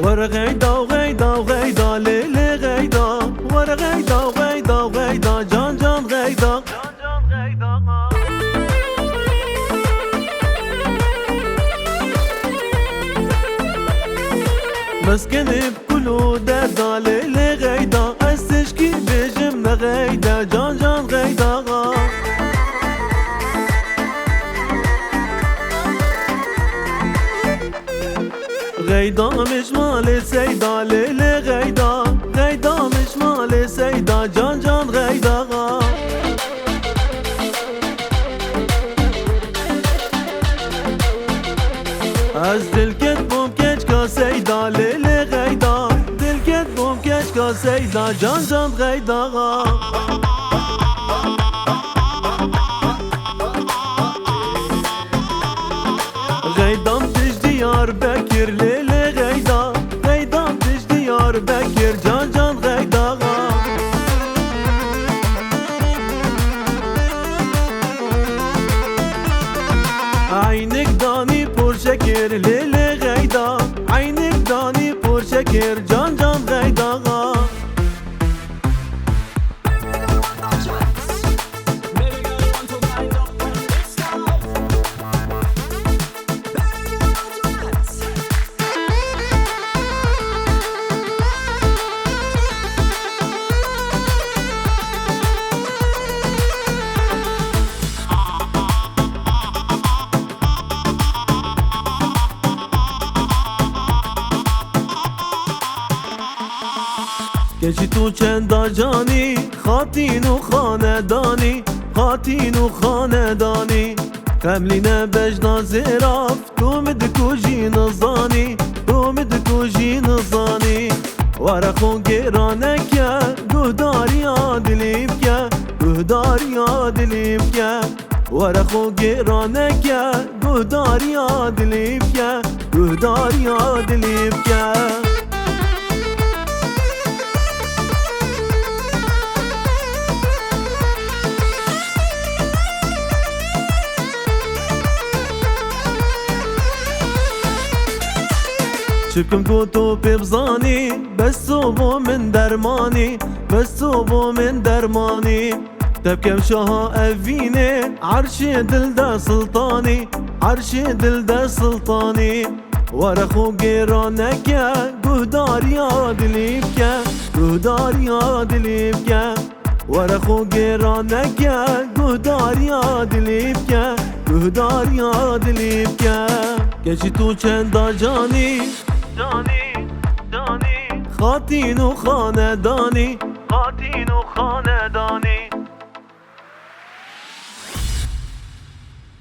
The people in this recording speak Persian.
ور غیدا غیدا غیدا لیلی غیدا ور غیدا غیدا غیدا جان جان غیدا مسکنی بکلو دردا لیلی غیدا استشکی بیجم نغیدا جان جان غیدا غیدا مشمال سیدا لیلی غیدا غیدا مشمال سیدا جان جان غیدا از دل کت بوم کچ کا سیدا لیلی غیدا دل کت بوم کچ کا سیدا جان جان غیدا غیدام تش دیار بکر لیلی غیدا غیدام تش دیار بکر جان جان غیدا عینک دانی پر شکر لیلی غیدا عینک دانی پر شکر جان جان غیدا کشی تو چندا جانی خاتین و خاندانی خاتین و خاندانی قبلینه بجنا زیراف تو مدکوژی نزانی تو مدکوژی نزانی ورخو گرانه که گهداری آدلیم که گهداری آدلیم که ورخو گرانه که گهداری آدلیم که گهداری آدلیم که شکم کو تو ببزانی بس تو بو من درمانی بس تو بو من درمانی تبکم شاه اوینه عرش دل دا سلطانی عرش دل دا سلطانی ورخو گرانه که گهداری آدلیم که گهداری آدلیم که ورخو گرانه که گهداری آدلیم که گهداری آدلیم که کشی تو چندا جانی خاتین و خاندانی خاتین و خاندانی